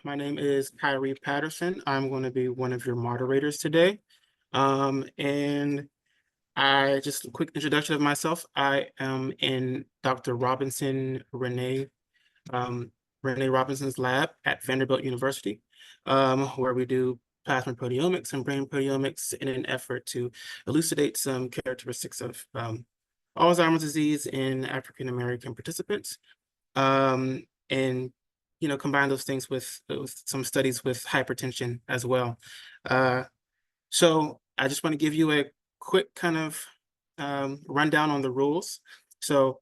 My name is Kyrie Patterson. I'm going to be one of your moderators today. And I just a quick introduction of myself. I am in Dr. Renee Robinson's lab at Vanderbilt University, where we do plasma proteomics and brain proteomics in an effort to elucidate some characteristics of Alzheimer's disease in African American participants. And combine those things with some studies with hypertension as well. So I just want to give you a quick kind of rundown on the rules. So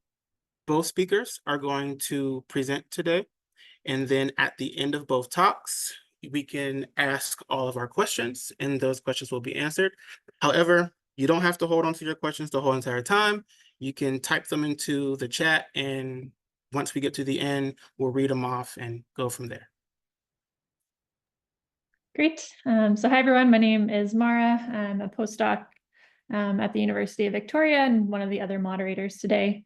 both speakers are going to present today, and then at the end of both talks, we can ask all of our questions, and those questions will be answered. However, you don't have to hold on to your questions the whole entire time. You can type them into the chat, and once we get to the end, we'll read them off and go from there. Great. So hi, everyone. My name is Mara. I'm a postdoc at the University of Victoria and one of the other moderators today.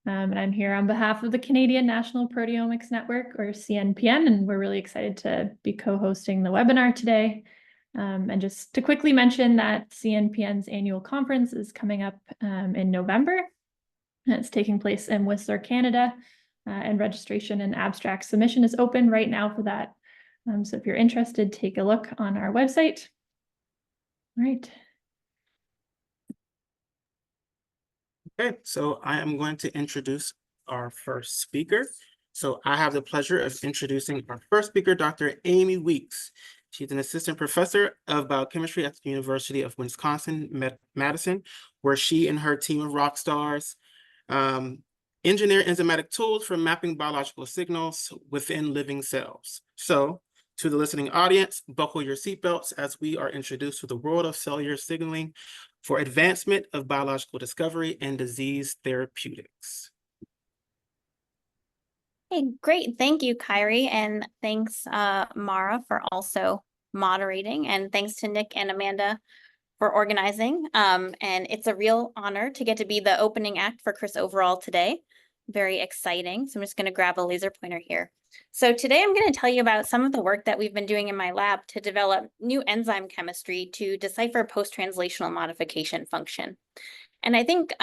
And I'm here on behalf of the Canadian National Proteomics Network, or CNPN, and we're really excited to be co-hosting the webinar today. And just to quickly mention that CNPN's annual conference is coming up in November. And it's taking place in Whistler, Canada, and registration and abstract submission is open right now for that. So if you're interested, take a look on our website. All right. Okay, so I am going to introduce our first speaker. So I have the pleasure of introducing our first speaker, Dr. Amy Weeks. She's an assistant professor of biochemistry at the University of Wisconsin-Madison, where she and her team of rock stars engineer enzymatic tools for mapping biological signals within living cells. So to the listening audience, buckle your seatbelts as we are introduced to the world of cellular signaling for advancement of biological discovery and disease therapeutics. Hey, great. Thank you, Kyrie. And thanks, Mara, for also moderating. And thanks to Nick and Amanda for organizing. And it's a real honor to get to be the opening act for Chris Overall today. Very exciting. So I'm just going to grab a laser pointer here. So today I'm going to tell you about some of the work that we've been doing in my lab to develop new enzyme chemistry to decipher post-translational modification function. And I think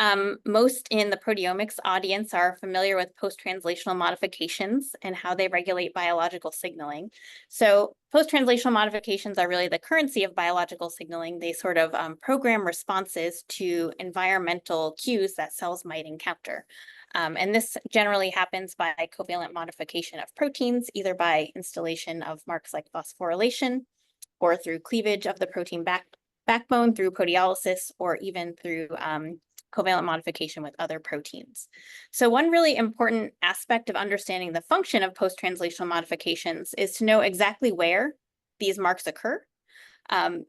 most in the proteomics audience are familiar with post-translational modifications and how they regulate biological signaling. So post-translational modifications are really the currency of biological signaling. They sort of program responses to environmental cues that cells might encounter. And this generally happens by covalent modification of proteins, either by installation of marks like phosphorylation or through cleavage of the protein backbone through proteolysis, or even through covalent modification with other proteins. So one really important aspect of understanding the function of post-translational modifications is to know exactly where these marks occur. And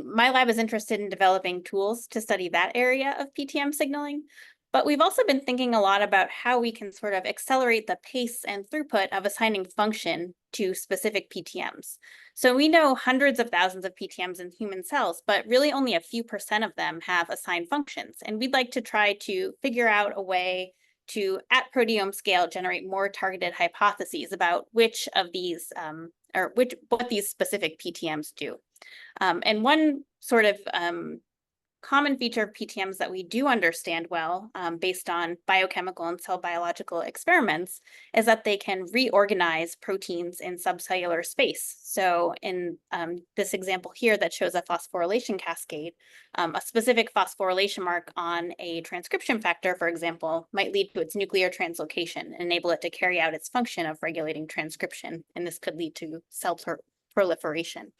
my lab is interested in developing tools to study that area of PTM signaling. But we've also been thinking a lot about how we can sort of accelerate the pace and throughput of assigning function to specific PTMs. So we know hundreds of thousands of PTMs in human cells, but really only a few % of them have assigned functions. And we'd like to try to figure out a way to, at proteome scale, generate more targeted hypotheses about which of these, what these specific PTMs do. And one sort of common feature of PTMs that we do understand well, based on biochemical and cell biological experiments, is that they can reorganize proteins in subcellular space. So in this example here that shows a phosphorylation cascade, a specific phosphorylation mark on a transcription factor, for example, might lead to its nuclear translocation and enable it to carry out its function of regulating transcription. And this could lead to cell proliferation.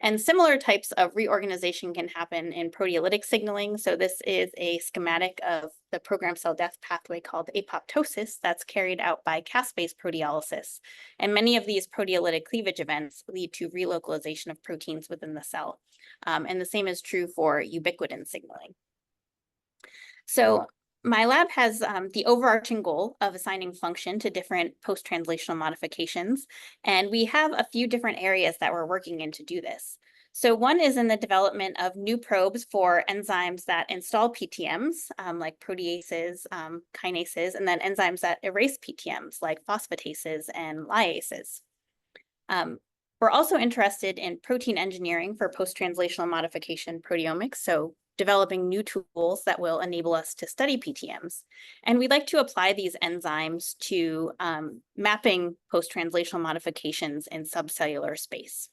And similar types of reorganization can happen in proteolytic signaling. So this is a schematic of the programmed cell death pathway called apoptosis that's carried out by caspase proteolysis. And many of these proteolytic cleavage events lead to relocalization of proteins within the cell. And the same is true for ubiquitin signaling. So my lab has the overarching goal of assigning function to different post-translational modifications, and we have a few different areas that we're working in to do this. So one is in the development of new probes for enzymes that install PTMs, like proteases, kinases, and then enzymes that erase PTMs, like phosphatases and lyases. We're also interested in protein engineering for post-translational modification proteomics, so developing new tools that will enable us to study PTMs. And we'd like to apply these enzymes to mapping post-translational modifications in subcellular space.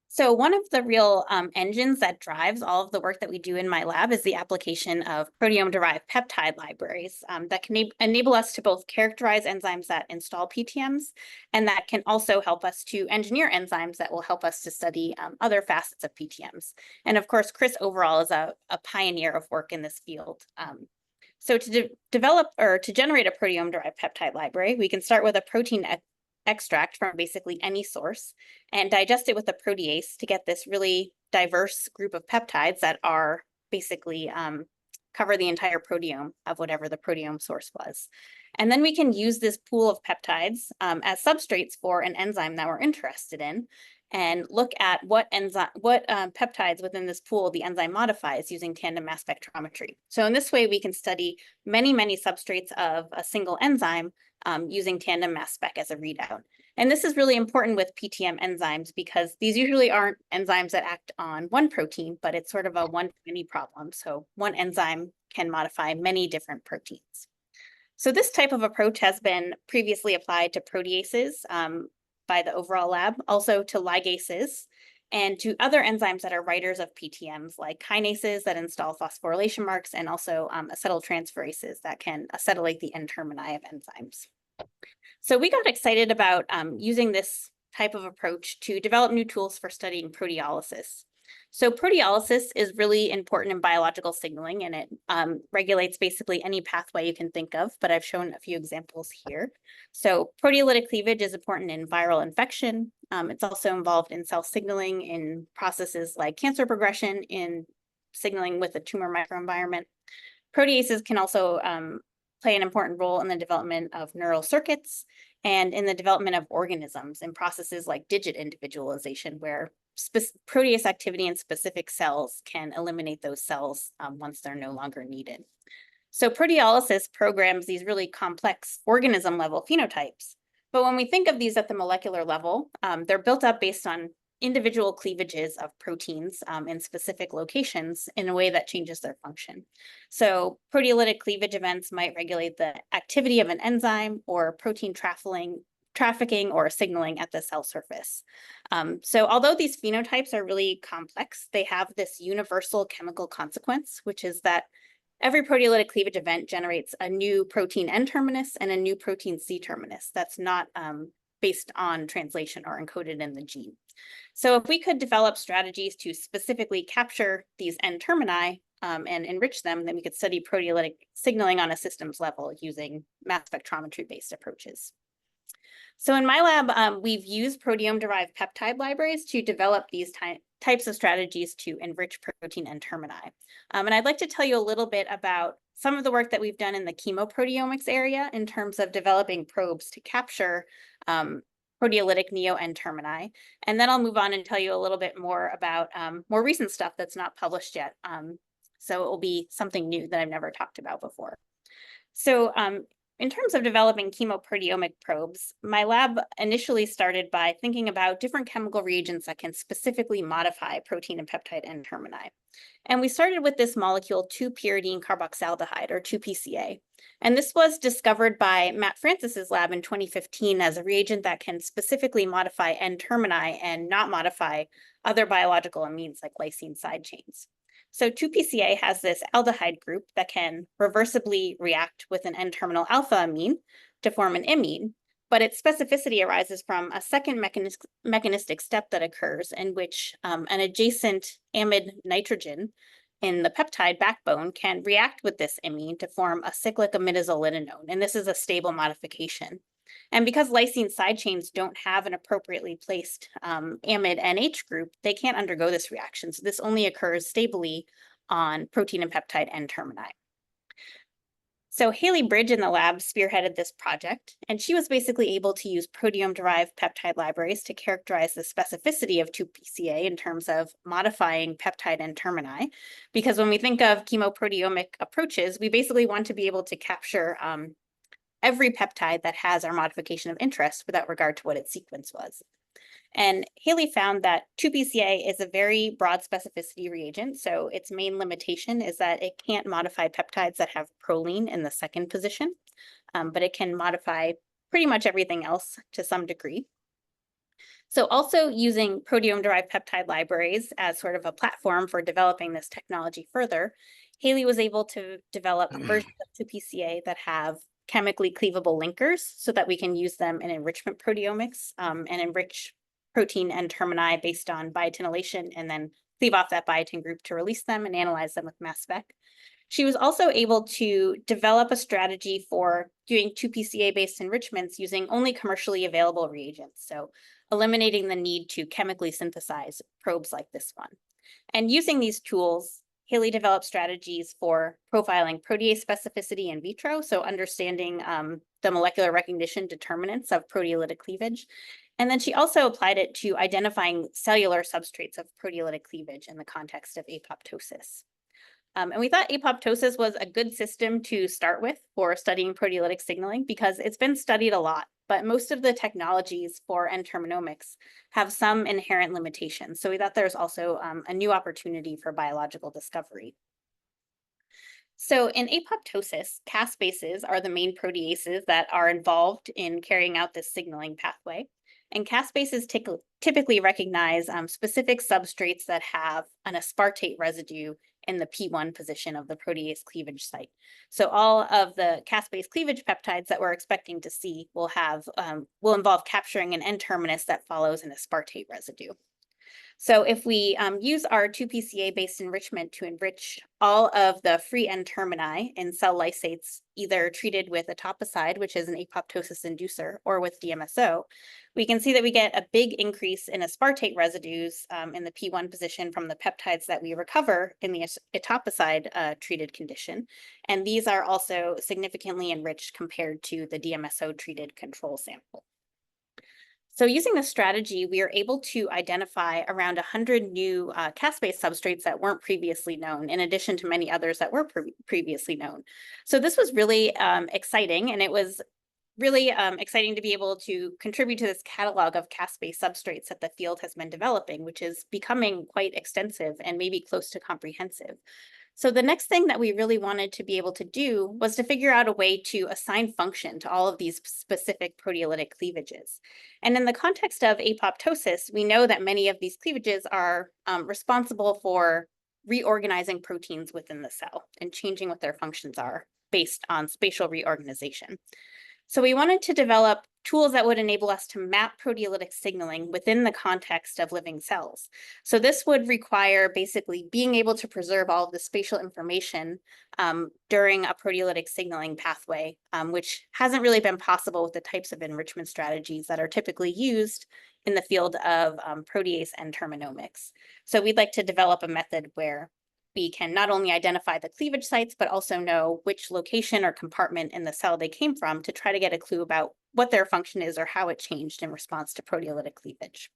So one of the real engines that drives all of the work that we do in my lab is the application of proteome-derived peptide libraries that can enable us to both characterize enzymes that install PTMs, and that can also help us to engineer enzymes that will help us to study other facets of PTMs. And of course, Chris overall is a pioneer of work in this field. So to develop or to generate a proteome-derived peptide library, we can start with a protein extract from basically any source and digest it with a protease to get this really diverse group of peptides that are basically cover the entire proteome of whatever the proteome source was. And then we can use this pool of peptides as substrates for an enzyme that we're interested in and look at what peptides within this pool the enzyme modifies using tandem mass spectrometry. So in this way, we can study many, many substrates of a single enzyme using tandem mass spec as a readout. And this is really important with PTM enzymes because these usually aren't enzymes that act on one protein, but it's sort of a one-to-many problem. So one enzyme can modify many different proteins. So this type of approach has been previously applied to proteases by the overall lab, also to ligases, and to other enzymes that are writers of PTMs, like kinases that install phosphorylation marks, and also acetyltransferases that can acetylate the N-termini of enzymes. So we got excited about using this type of approach to develop new tools for studying proteolysis. So proteolysis is really important in biological signaling, and it regulates basically any pathway you can think of, but I've shown a few examples here. So proteolytic cleavage is important in viral infection. It's also involved in cell signaling in processes like cancer progression, in signaling with the tumor microenvironment. Proteases can also play an important role in the development of neural circuits and in the development of organisms in processes like digit individualization, where protease activity in specific cells can eliminate those cells once they're no longer needed. So proteolysis programs these really complex organism level phenotypes. But when we think of these at the molecular level, they're built up based on individual cleavages of proteins in specific locations in a way that changes their function. So proteolytic cleavage events might regulate the activity of an enzyme or protein trafficking or signaling at the cell surface. So although these phenotypes are really complex, they have this universal chemical consequence, which is that every proteolytic cleavage event generates a new protein N-terminus and a new protein C-terminus that's not based on translation or encoded in the gene. So if we could develop strategies to specifically capture these N-termini and enrich them, then we could study proteolytic signaling on a systems level using mass spectrometry-based approaches. So in my lab, we've used proteome-derived peptide libraries to develop these types of strategies to enrich protein N-termini. And I'd like to tell you a little bit about some of the work that we've done in the chemoproteomics area in terms of developing probes to capture proteolytic neo-N-termini. And then I'll move on and tell you a little bit more about more recent stuff that's not published yet. So it will be something new that I've never talked about before. So in terms of developing chemoproteomic probes, my lab initially started by thinking about different chemical reagents that can specifically modify protein and peptide N-termini. And we started with this molecule 2-pyridine carboxaldehyde, or 2-PCA. And this was discovered by Matt Francis's lab in 2015 as a reagent that can specifically modify N-termini and not modify other biological amines like lysine side chains. So 2-PCA has this aldehyde group that can reversibly react with an N-terminal alpha amine to form an imine, but its specificity arises from a second mechanistic step that occurs in which an adjacent amide nitrogen in the peptide backbone can react with this imine to form a cyclic imidazolidinone, and this is a stable modification. And because lysine side chains don't have an appropriately placed amide NH group, they can't undergo this reaction. So this only occurs stably on protein and peptide N-termini. So Haley Bridge in the lab spearheaded this project, and she was basically able to use proteome-derived peptide libraries to characterize the specificity of 2-PCA in terms of modifying peptide N-termini. Because when we think of chemoproteomic approaches, we basically want to be able to capture every peptide that has our modification of interest without regard to what its sequence was. And Haley found that 2-PCA is a very broad specificity reagent. So its main limitation is that it can't modify peptides that have proline in the second position, but it can modify pretty much everything else to some degree. So also using proteome-derived peptide libraries as sort of a platform for developing this technology further, Haley was able to develop versions of 2-PCA that have chemically cleavable linkers so that we can use them in enrichment proteomics and enrich protein N-termini based on biotinylation and then cleave off that biotin group to release them and analyze them with mass spec. She was also able to develop a strategy for doing 2-PCA-based enrichments using only commercially available reagents, so eliminating the need to chemically synthesize probes like this one. And using these tools, Haley developed strategies for profiling protease specificity in vitro, so understanding the molecular recognition determinants of proteolytic cleavage. And then she also applied it to identifying cellular substrates of proteolytic cleavage in the context of apoptosis. And we thought apoptosis was a good system to start with for studying proteolytic signaling because it's been studied a lot, but most of the technologies for N-terminomics have some inherent limitations. So we thought there's also a new opportunity for biological discovery. So in apoptosis, caspases are the main proteases that are involved in carrying out this signaling pathway. And caspases typically recognize specific substrates that have an aspartate residue in the P1 position of the protease cleavage site. So all of the caspase cleavage peptides that we're expecting to see will involve capturing an N-terminus that follows an aspartate residue. So if we use our 2-PCA-based enrichment to enrich all of the free N-termini in cell lysates, either treated with etoposide, which is an apoptosis inducer, or with DMSO, we can see that we get a big increase in aspartate residues in the P1 position from the peptides that we recover in the etoposide treated condition. And these are also significantly enriched compared to the DMSO treated control sample. So using this strategy, we are able to identify around 100 new caspase substrates that weren't previously known, in addition to many others that were previously known. So this was really exciting, and it was really exciting to be able to contribute to this catalog of caspase substrates that the field has been developing, which is becoming quite extensive and maybe close to comprehensive. So the next thing that we really wanted to be able to do was to figure out a way to assign function to all of these specific proteolytic cleavages. And in the context of apoptosis, we know that many of these cleavages are responsible for reorganizing proteins within the cell and changing what their functions are based on spatial reorganization. So we wanted to develop tools that would enable us to map proteolytic signaling within the context of living cells. So this would require basically being able to preserve all of the spatial information during a proteolytic signaling pathway, which hasn't really been possible with the types of enrichment strategies that are typically used in the field of protease N-terminomics. So we'd like to develop a method where we can not only identify the cleavage sites, but also know which location or compartment in the cell they came from to try to get a clue about what their function is or how it changed in response to proteolytic cleavage.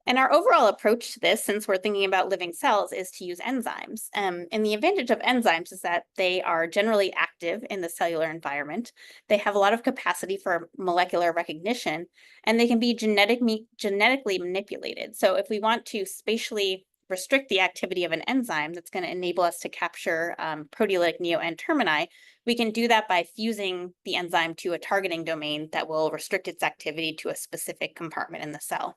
And our overall approach to this, since we're thinking about living cells, is to use enzymes. And the advantage of enzymes is that they are generally active in the cellular environment. They have a lot of capacity for molecular recognition, and they can be genetically manipulated. So if we want to spatially restrict the activity of an enzyme that's going to enable us to capture proteolytic neo-N-termini, we can do that by fusing the enzyme to a targeting domain that will restrict its activity to a specific compartment in the cell.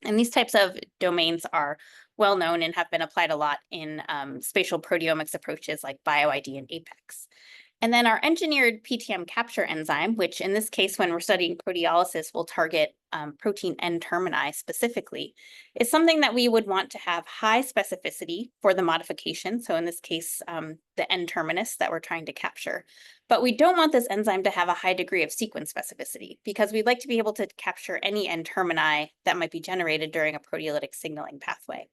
And these types of domains are well known and have been applied a lot in spatial proteomics approaches like BioID and APEX. And then our engineered PTM capture enzyme, which in this case, when we're studying proteolysis, will target protein N-termini specifically, is something that we would want to have high specificity for the modification. So in this case, the N-terminus that we're trying to capture. But we don't want this enzyme to have a high degree of sequence specificity because we'd like to be able to capture any N-termini that might be generated during a proteolytic signaling pathway.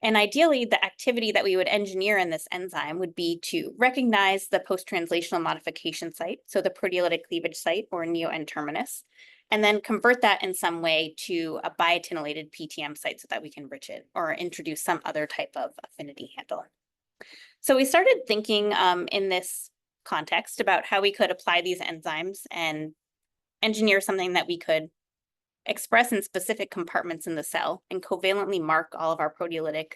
And ideally, the activity that we would engineer in this enzyme would be to recognize the post-translational modification site, so the proteolytic cleavage site or neo-N-terminus, and then convert that in some way to a biotinylated PTM site so that we can enrich it or introduce some other type of affinity handle. So we started thinking in this context about how we could apply these enzymes and engineer something that we could express in specific compartments in the cell and covalently mark all of our proteolytic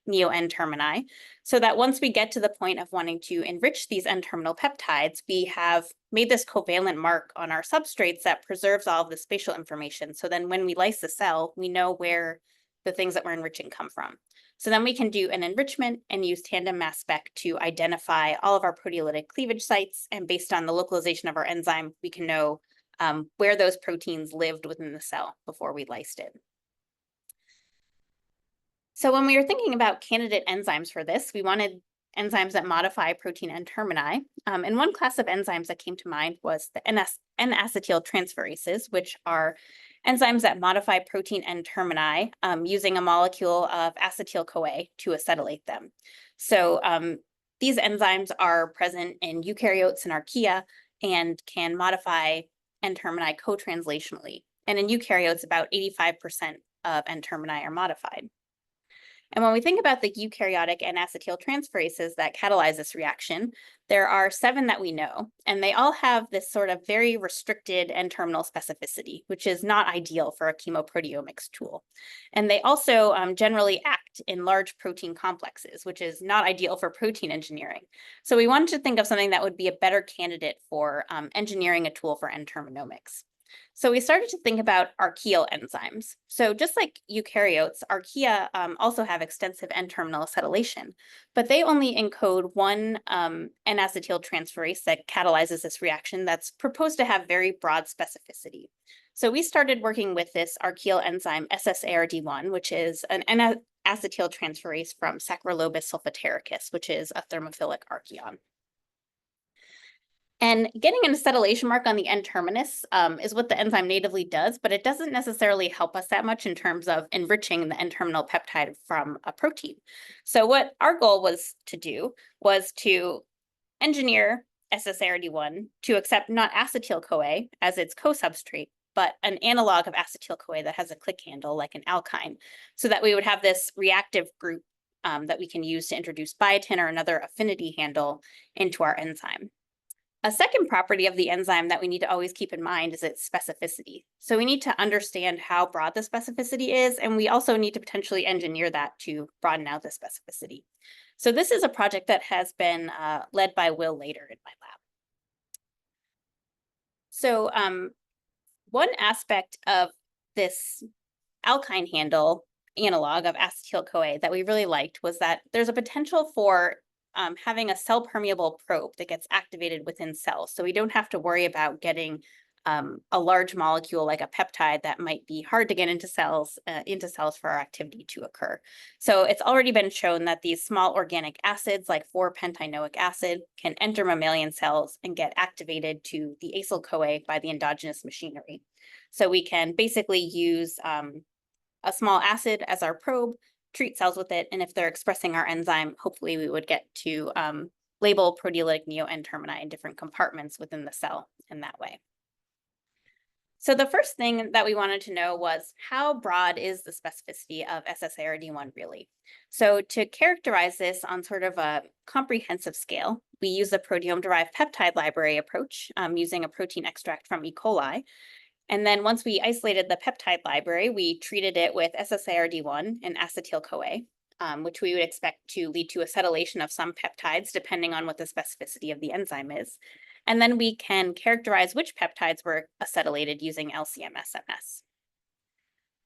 neo-N-termini, so that once we get to the point of wanting to enrich these N-terminal peptides, we have made this covalent mark on our substrates that preserves all of the spatial information. So then when we lyse the cell, we know where the things that we're enriching come from. So then we can do an enrichment and use tandem mass spec to identify all of our proteolytic cleavage sites. And based on the localization of our enzyme, we can know where those proteins lived within the cell before we lysed it. So when we were thinking about candidate enzymes for this, we wanted enzymes that modify protein N-termini. And one class of enzymes that came to mind was the N-acetyl transferases, which are enzymes that modify protein N-termini using a molecule of acetyl-CoA to acetylate them. So these enzymes are present in eukaryotes and archaea and can modify N-termini co-translationally. And in eukaryotes, about 85% of N-termini are modified. And when we think about the eukaryotic N-acetyl transferases that catalyze this reaction, there are 7 that we know, and they all have this sort of very restricted N-terminal specificity, which is not ideal for a chemoproteomics tool. And they also generally act in large protein complexes, which is not ideal for protein engineering. So we wanted to think of something that would be a better candidate for engineering a tool for N-terminomics. So we started to think about archaeal enzymes. So just like eukaryotes, archaea also have extensive N-terminal acetylation, but they only encode one N-acetyl transferase that catalyzes this reaction that's proposed to have very broad specificity. So we started working with this archaeal enzyme SSARD1, which is an N-acetyl transferase from Saccharobacillus sulfatericus, which is a thermophilic archaeon. And getting an acetylation mark on the N-terminus is what the enzyme natively does, but it doesn't necessarily help us that much in terms of enriching the N-terminal peptide from a protein. So what our goal was to do was to engineer SSARD1 to accept not acetyl-CoA as its co-substrate, but an analog of acetyl-CoA that has a click handle like an alkyne, so that we would have this reactive group that we can use to introduce biotin or another affinity handle into our enzyme. A second property of the enzyme that we need to always keep in mind is its specificity. So we need to understand how broad the specificity is, and we also need to potentially engineer that to broaden out the specificity. So this is a project that has been led by Will Lader in my lab. So one aspect of this alkyne handle analog of acetyl-CoA that we really liked was that there's a potential for having a cell-permeable probe that gets activated within cells. So we don't have to worry about getting a large molecule like a peptide that might be hard to get into cells for our activity to occur. So it's already been shown that these small organic acids like 4-pentanoic acid can enter mammalian cells and get activated to the acyl-CoA by the endogenous machinery. So we can basically use a small acid as our probe, treat cells with it, and if they're expressing our enzyme, hopefully we would get to label proteolytic neo-N-termini in different compartments within the cell in that way. So the first thing that we wanted to know was how broad is the specificity of SSARD1 really? So to characterize this on sort of a comprehensive scale, we use the proteome-derived peptide library approach using a protein extract from E. coli. And then once we isolated the peptide library, we treated it with SSARD1 and acetyl-CoA, which we would expect to lead to acetylation of some peptides, depending on what the specificity of the enzyme is. And then we can characterize which peptides were acetylated using LC-MS.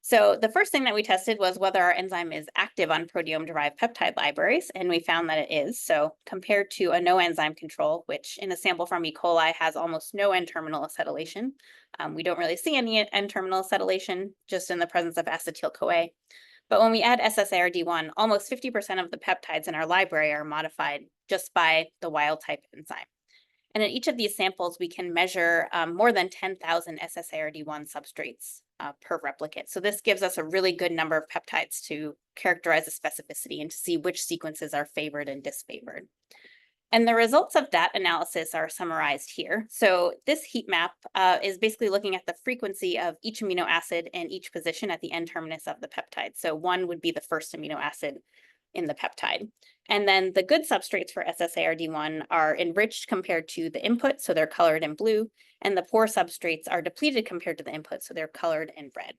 So the first thing that we tested was whether our enzyme is active on proteome-derived peptide libraries, and we found that it is. So compared to a no enzyme control, which in a sample from E. coli has almost no N-terminal acetylation, we don't really see any N-terminal acetylation, just in the presence of acetyl-CoA. But when we add SSARD1, almost 50% of the peptides in our library are modified just by the wild-type enzyme. And in each of these samples, we can measure more than 10,000 SSARD1 substrates per replicate. So this gives us a really good number of peptides to characterize the specificity and to see which sequences are favored and disfavored. And the results of that analysis are summarized here. So this heat map is basically looking at the frequency of each amino acid in each position at the N-terminus of the peptide. So 1 would be the first amino acid in the peptide. And then the good substrates for SSARD1 are enriched compared to the input, so they're colored in blue, and the poor substrates are depleted compared to the input, so they're colored in red.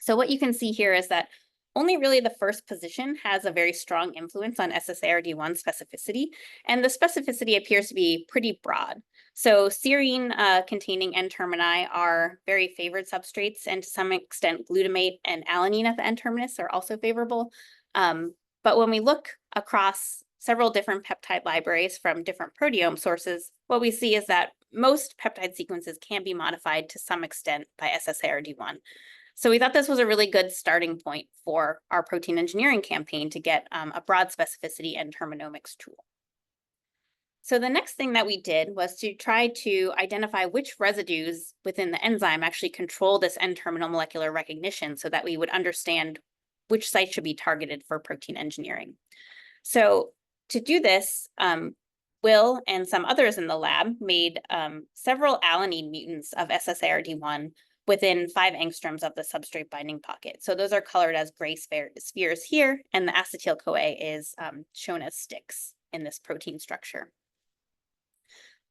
So what you can see here is that only really the first position has a very strong influence on SSARD1 specificity, and the specificity appears to be pretty broad. So serine containing N-termini are very favored substrates, and to some extent glutamate and alanine at the N-terminus are also favorable. But when we look across several different peptide libraries from different proteome sources, what we see is that most peptide sequences can be modified to some extent by SSARD1. So we thought this was a really good starting point for our protein engineering campaign to get a broad specificity N-terminomics tool. So the next thing that we did was to try to identify which residues within the enzyme actually control this N-terminal molecular recognition so that we would understand which sites should be targeted for protein engineering. So to do this, Will and some others in the lab made several alanine mutants of SSARD1 within 5 angstroms of the substrate binding pocket. So those are colored as gray spheres here, and the acetyl-CoA is shown as sticks in this protein structure.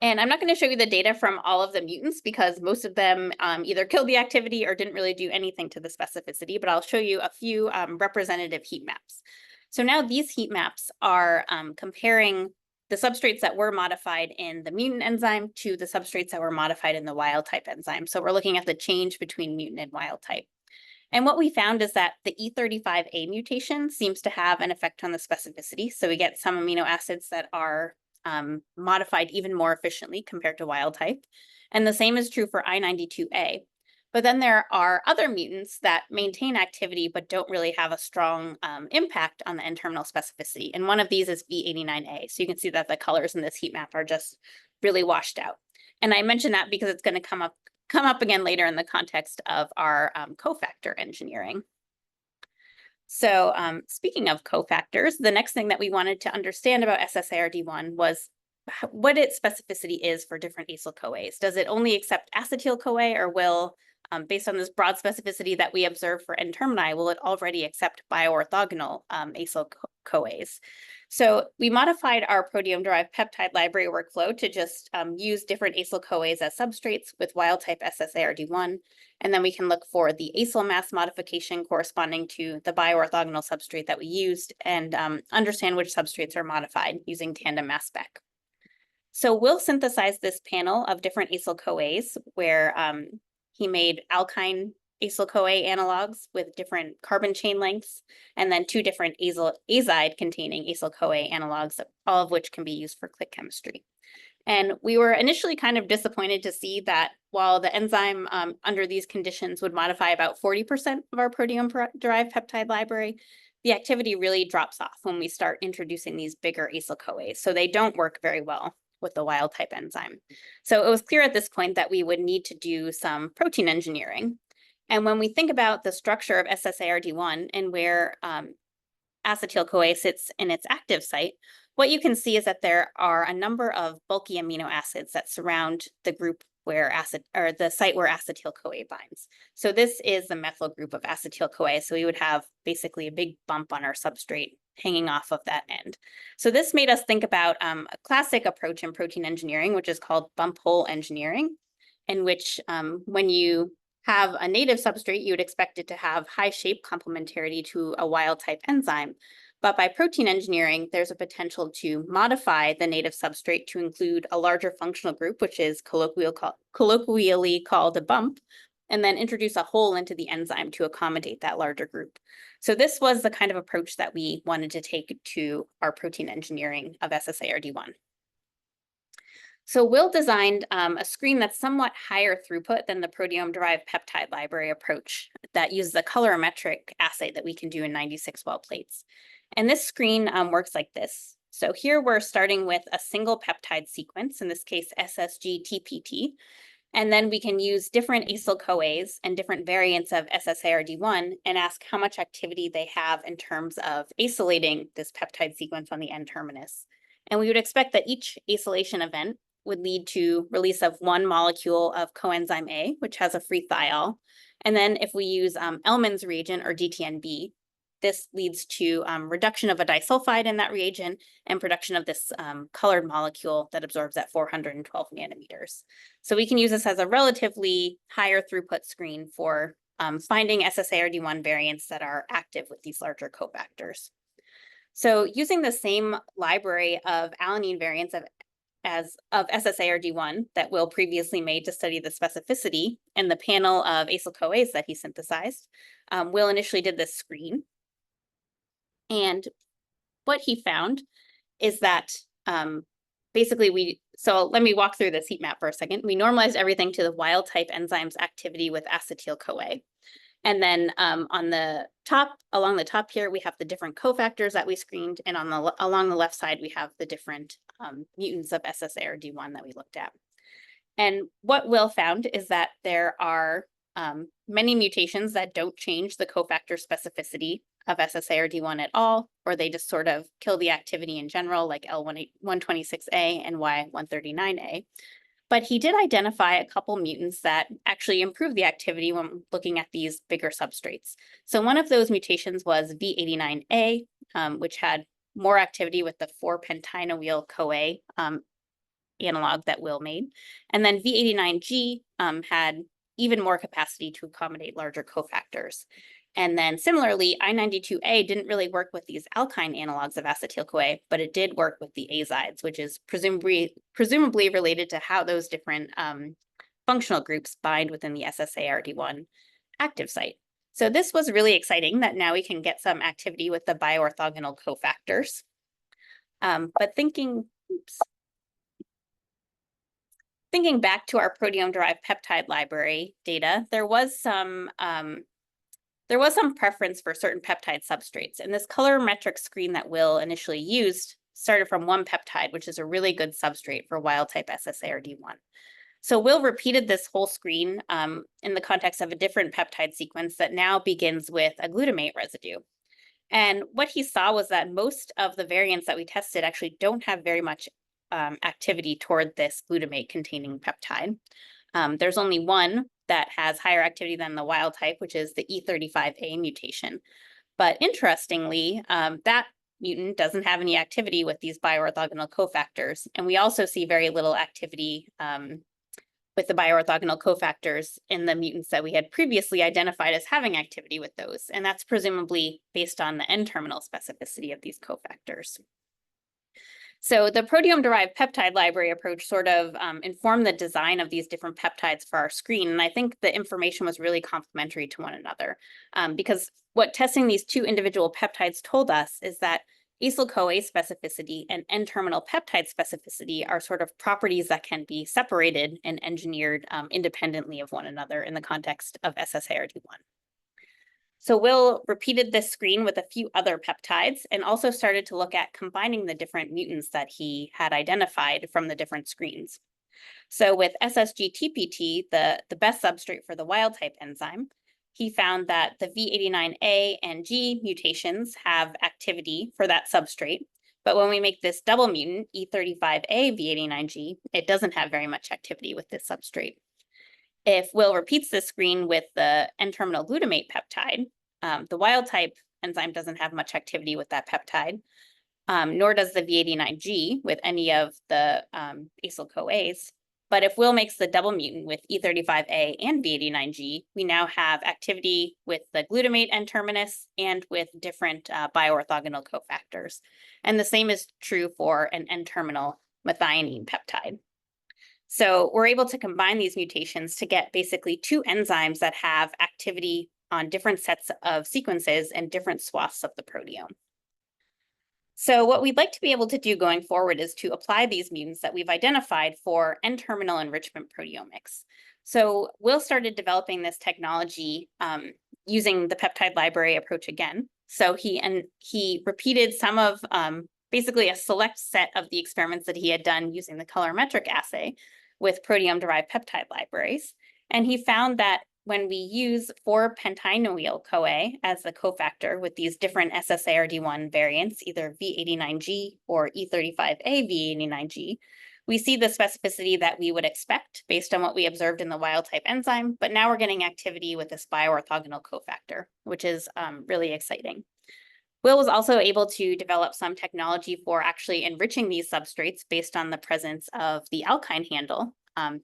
And I'm not going to show you the data from all of the mutants because most of them either killed the activity or didn't really do anything to the specificity, but I'll show you a few representative heat maps. So now these heat maps are comparing the substrates that were modified in the mutant enzyme to the substrates that were modified in the wild type enzyme. So we're looking at the change between mutant and wild type. And what we found is that the E35A mutation seems to have an effect on the specificity. So we get some amino acids that are modified even more efficiently compared to wild type. And the same is true for I92A. But then there are other mutants that maintain activity but don't really have a strong impact on the N-terminal specificity. And one of these is V89A. So you can see that the colors in this heat map are just really washed out. And I mention that because it's going to come up again later in the context of our cofactor engineering. So speaking of cofactors, the next thing that we wanted to understand about SSARD1 was what its specificity is for different acyl-CoAs. Does it only accept acetyl-CoA, or will, based on this broad specificity that we observe for N-termini, will it already accept bioorthogonal acyl-CoAs? So we modified our proteome-derived peptide library workflow to just use different acyl-CoAs as substrates with wild-type SSARD1, and then we can look for the acyl mass modification corresponding to the bioorthogonal substrate that we used and understand which substrates are modified using tandem mass spec. So Will synthesized this panel of different acyl-CoAs where he made alkyne acyl-CoA analogs with different carbon chain lengths, and then 2 different azide-containing acyl-CoA analogs, all of which can be used for click chemistry. And we were initially kind of disappointed to see that while the enzyme under these conditions would modify about 40% of our proteome-derived peptide library, the activity really drops off when we start introducing these bigger acyl-CoAs. So they don't work very well with the wild type enzyme. So it was clear at this point that we would need to do some protein engineering. And when we think about the structure of SSARD1 and where acetyl-CoA sits in its active site, what you can see is that there are a number of bulky amino acids that surround the group where the site where acetyl-CoA binds. So this is the methyl group of acetyl-CoA. So we would have basically a big bump on our substrate hanging off of that end. So this made us think about a classic approach in protein engineering, which is called bump hole engineering, in which when you have a native substrate, you would expect it to have high shape complementarity to a wild type enzyme. But by protein engineering, there's a potential to modify the native substrate to include a larger functional group, which is colloquially called a bump, and then introduce a hole into the enzyme to accommodate that larger group. So this was the kind of approach that we wanted to take to our protein engineering of SSARD1. So Will designed a screen that's somewhat higher throughput than the proteome-derived peptide library approach that uses a colorimetric assay that we can do in 96 well plates. And this screen works like this. So here we're starting with a single peptide sequence, in this case SSG-TPT, and then we can use different acyl-CoAs and different variants of SSARD1 and ask how much activity they have in terms of acylating this peptide sequence on the N-terminus. And we would expect that each acylation event would lead to release of 1 molecule of coenzyme A, which has a free thiol. And then if we use Elman's reagent or DTNB, this leads to reduction of a disulfide in that reagent and production of this colored molecule that absorbs at 412 nanometers. So we can use this as a relatively higher throughput screen for finding SSARD1 variants that are active with these larger cofactors. So using the same library of alanine variants of SSARD1 that Will previously made to study the specificity and the panel of acyl-CoAs that he synthesized, Will initially did this screen. And what he found is that basically so let me walk through this heat map for a second. We normalized everything to the wild type enzyme's activity with acetyl-CoA. And then on the top, along the top here, we have the different cofactors that we screened. And on along the left side, we have the different mutants of SSARD1 that we looked at. And what Will found is that there are many mutations that don't change the cofactor specificity of SSARD1 at all, or they just sort of kill the activity in general, like L126A and Y139A. But he did identify a couple mutants that actually improve the activity when looking at these bigger substrates. So one of those mutations was V89A, which had more activity with the 4-pentynoyl-CoA analog that Will made. And then V89G had even more capacity to accommodate larger cofactors. And then similarly, I92A didn't really work with these alkyne analogs of acetyl-CoA, but it did work with the azides, which is presumably related to how those different functional groups bind within the SSARD1 active site. So this was really exciting that now we can get some activity with the bioorthogonal cofactors. But thinking back to our proteome-derived peptide library data, there was some preference for certain peptide substrates, and this colorimetric screen that Will initially used started from one peptide, which is a really good substrate for wild-type SSARD1. So Will repeated this whole screen in the context of a different peptide sequence that now begins with a glutamate residue. And what he saw was that most of the variants that we tested actually don't have very much activity toward this glutamate-containing peptide. There's only one that has higher activity than the wild type, which is the E35A mutation. But interestingly, that mutant doesn't have any activity with these bioorthogonal cofactors. And we also see very little activity with the bioorthogonal cofactors in the mutants that we had previously identified as having activity with those. And that's presumably based on the N-terminal specificity of these cofactors. So the proteome-derived peptide library approach sort of informed the design of these different peptides for our screen. And I think the information was really complementary to one another because what testing these two individual peptides told us is that acyl-CoA specificity and N-terminal peptide specificity are sort of properties that can be separated and engineered independently of one another in the context of SSARD1. So Will repeated this screen with a few other peptides and also started to look at combining the different mutants that he had identified from the different screens. So with SSG-TPT, the best substrate for the wild type enzyme, he found that the V89A and G mutations have activity for that substrate. But when we make this double mutant, E35A V89G, it doesn't have very much activity with this substrate. If Will repeats this screen with the N-terminal glutamate peptide, the wild type enzyme doesn't have much activity with that peptide, nor does the V89G with any of the acyl-CoAs. But if Will makes the double mutant with E35A and V89G, we now have activity with the glutamate N-terminus and with different bioorthogonal cofactors. And the same is true for an N-terminal methionine peptide. So we're able to combine these mutations to get basically two enzymes that have activity on different sets of sequences and different swaths of the proteome. So what we'd like to be able to do going forward is to apply these mutants that we've identified for N-terminal enrichment proteomics. So Will started developing this technology using the peptide library approach again. So he repeated some of basically a select set of the experiments that he had done using the colorimetric assay with proteome-derived peptide libraries. And he found that when we use 4-pentynoyl-CoA as the cofactor with these different SSARD1 variants, either V89G or E35A V89G, we see the specificity that we would expect based on what we observed in the wild type enzyme, but now we're getting activity with this bioorthogonal cofactor, which is really exciting. Will was also able to develop some technology for actually enriching these substrates based on the presence of the alkyne handle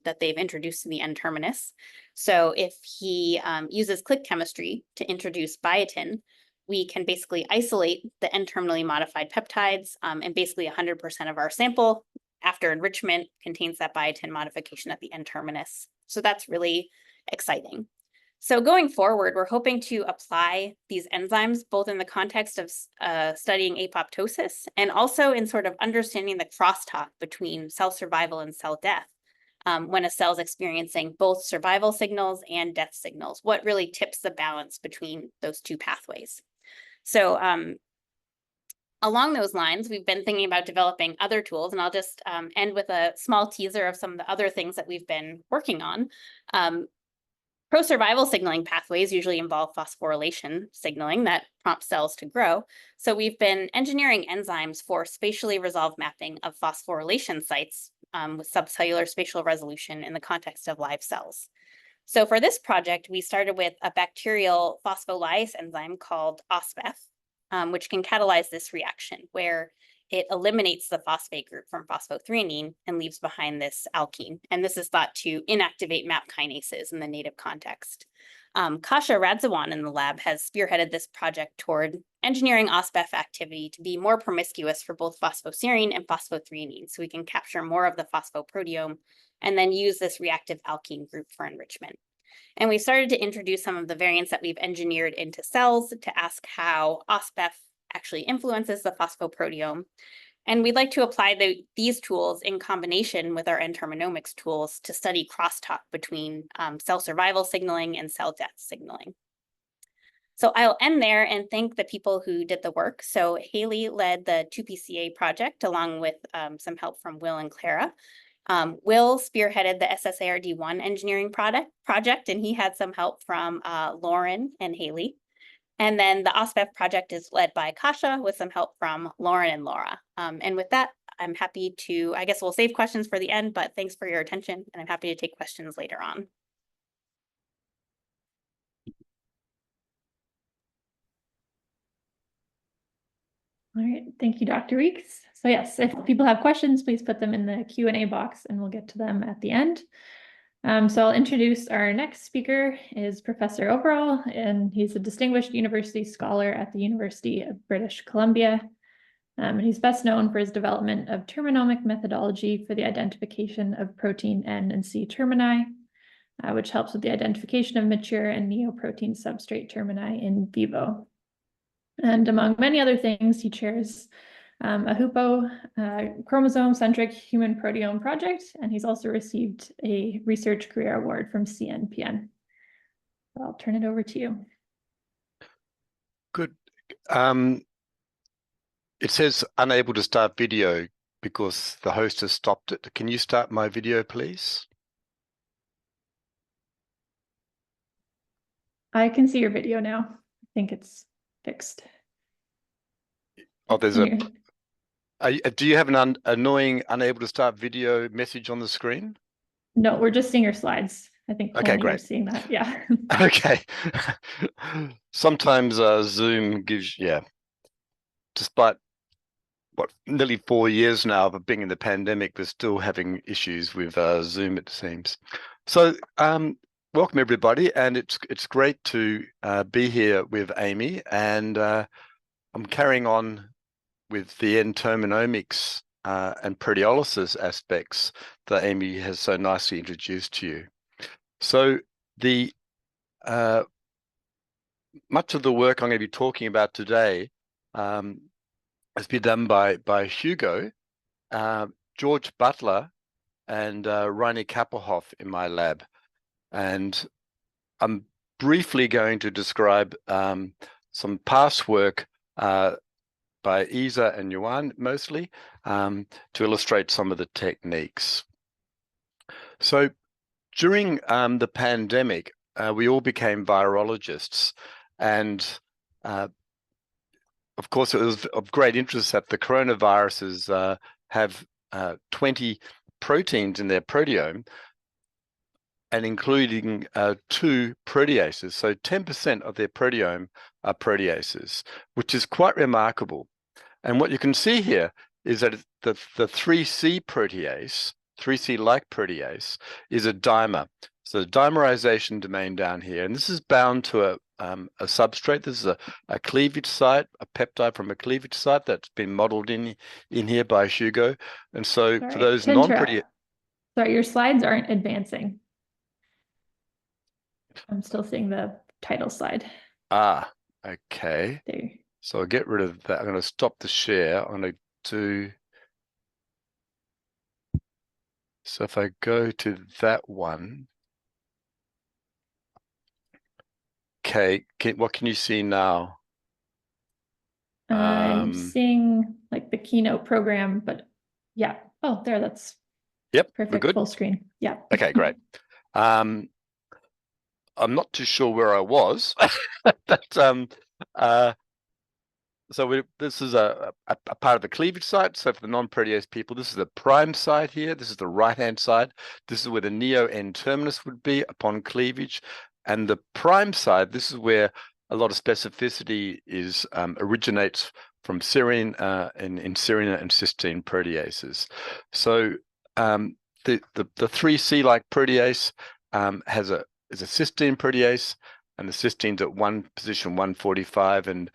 that they've introduced in the N-terminus. So if he uses click chemistry to introduce biotin, we can basically isolate the N-terminally modified peptides, and basically 100% of our sample after enrichment contains that biotin modification at the N-terminus. So that's really exciting. So going forward, we're hoping to apply these enzymes both in the context of studying apoptosis and also in sort of understanding the crosstalk between cell survival and cell death when a cell is experiencing both survival signals and death signals. What really tips the balance between those two pathways? So along those lines, we've been thinking about developing other tools, and I'll just end with a small teaser of some of the other things that we've been working on. Pro-survival signaling pathways usually involve phosphorylation signaling that prompts cells to grow. So we've been engineering enzymes for spatially resolved mapping of phosphorylation sites with subcellular spatial resolution in the context of live cells. So for this project, we started with a bacterial phospholyase enzyme called OSPEF, which can catalyze this reaction, where it eliminates the phosphate group from phosphothreonine and leaves behind this alkene. And this is thought to inactivate MAP kinases in the native context. Kasia Radziwan in the lab has spearheaded this project toward engineering OSPEF activity to be more promiscuous for both phosphoserine and phosphothreonine, so we can capture more of the phosphoproteome and then use this reactive alkene group for enrichment. And we started to introduce some of the variants that we've engineered into cells to ask how OSPEF actually influences the phosphoproteome. And we'd like to apply these tools in combination with our N-terminomics tools to study crosstalk between cell survival signaling and cell death signaling. So I'll end there and thank the people who did the work. So Haley led the 2PCA project along with some help from Will and Clara. Will spearheaded the SSARD1 engineering project, and he had some help from Lauren and Haley. And then the OSPEF project is led by Kasia with some help from Lauren and Laura. And with that, I'm happy to, I guess we'll save questions for the end, but thanks for your attention. And I'm happy to take questions later on. All right, thank you, Dr. Weeks. So yes, if people have questions, please put them in the Q&A box and we'll get to them at the end. So I'll introduce our next speaker is Professor Overall, and he's a distinguished university scholar at the University of British Columbia. And he's best known for his development of terminomic methodology for the identification of protein N and C termini, which helps with the identification of mature and neoprotein substrate termini in vivo. And among many other things, he chairs a HUPO chromosome-centric human proteome project, and he's also received a research career award from CNPN. So I'll turn it over to you. Good. It says unable to start video because the host has stopped it. Can you start my video, please? I can see your video now. I think it's fixed. Oh, there's do you have an annoying unable to start video message on the screen? No, we're just seeing your slides. I think okay, great. great. Seeing that, yeah. Okay. Sometimes Zoom gives, despite what, nearly 4 years now of being in the pandemic, we're still having issues with Zoom, it seems. So welcome everybody, and it's great to be here with Amy, and I'm carrying on with the N-terminomics and proteolysis aspects that Amy has so nicely introduced to you. So the much of the work I'm going to be talking about today has been done by Hugo, George Butler, and Rainer Kappelhoff in my lab. And I'm briefly going to describe some past work by Isa and Yuan mostly, to illustrate some of the techniques. So during the pandemic, we all became virologists, and of course it was of great interest that the coronaviruses have 20 proteins in their proteome, and including 2 proteases. So 10% of their proteome are proteases, which is quite remarkable. And what you can see here is that the 3C protease, 3C-like protease, is a dimer. So the dimerization domain down here, and this is bound to a substrate. This is a cleavage site, a peptide from a cleavage site that's been modeled in here by Hugo. And so for those non-protease... Sorry, your slides aren't advancing. I'm still seeing the title slide. Ah, okay. There. So I'll get rid of that. I'm going to stop the share. I'm going to do... So if I go to that one... Okay, what can you see now? I'm seeing like the keynote program, but yeah. Oh, there, that's perfect. We're good. Full screen. Yeah. Okay, great. I'm not too sure where I was, but this is a part of the cleavage site. So for the non-protease people, this is the prime site here. This is the right-hand side. This is where the neo-N terminus would be upon cleavage. And the prime side, this is where a lot of specificity is originates from serine in serine and cysteine proteases. So the 3C-like protease is a cysteine protease, and the cysteine's at position 145, and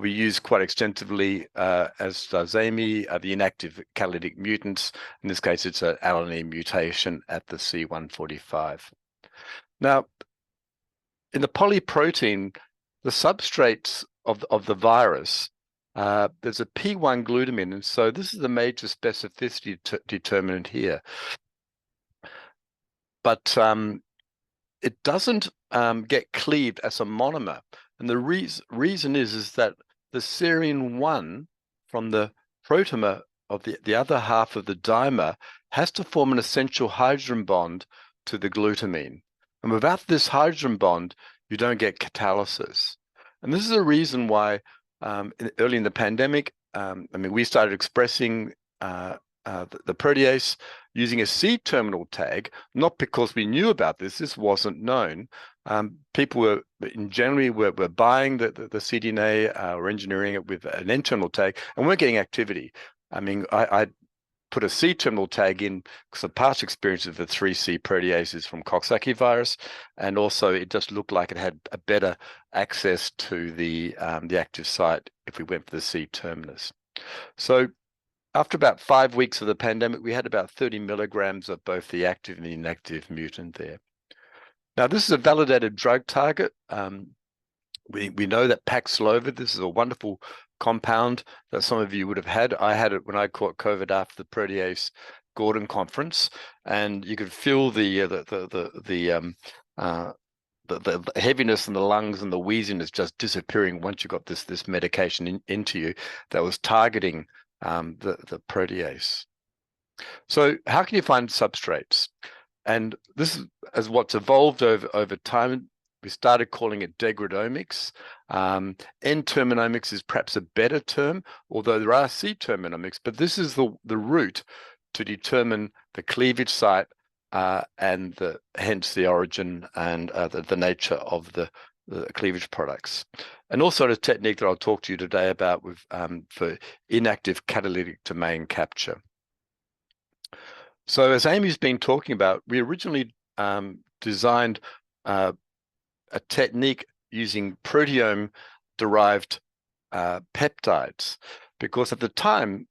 we use quite extensively, as does Amy, the inactive catalytic mutants. In this case, it's an alanine mutation at the C145. Now, in the polyprotein, the substrates of the virus, there's a P1 glutamine, and so this is a major specificity determinant here. But it doesn't get cleaved as a monomer, and the reason is that the serine 1 from the protomer of the other half of the dimer has to form an essential hydrogen bond to the glutamine. And without this hydrogen bond, you don't get catalysis. And this is a reason why early in the pandemic, we started expressing the protease using a C-terminal tag, not because we knew about this. This wasn't known. People were generally buying the cDNA or engineering it with an N-terminal tag and weren't getting activity. I put a C-terminal tag in because of past experience of the 3C proteases from Coxsackie virus, and also it just looked like it had a better access to the active site if we went for the C-terminus. So after about 5 weeks of the pandemic, we had about 30 milligrams of both the active and the inactive mutant there. Now, this is a validated drug target. We know that Paxlovid, this is a wonderful compound that some of you would have had. I had it when I caught COVID after the protease Gordon conference, and you could feel the heaviness in the lungs and the wheeziness just disappearing once you got this medication into you that was targeting the protease. So how can you find substrates? And this is what's evolved over time. We started calling it degradomics. N-terminomics is perhaps a better term, although there are C-terminomics, but this is the route to determine the cleavage site and hence the origin and the nature of the cleavage products. And also a technique that I'll talk to you today about for inactive catalytic domain capture. So as Amy's been talking about, we originally designed a technique using proteome-derived peptides, because at the time,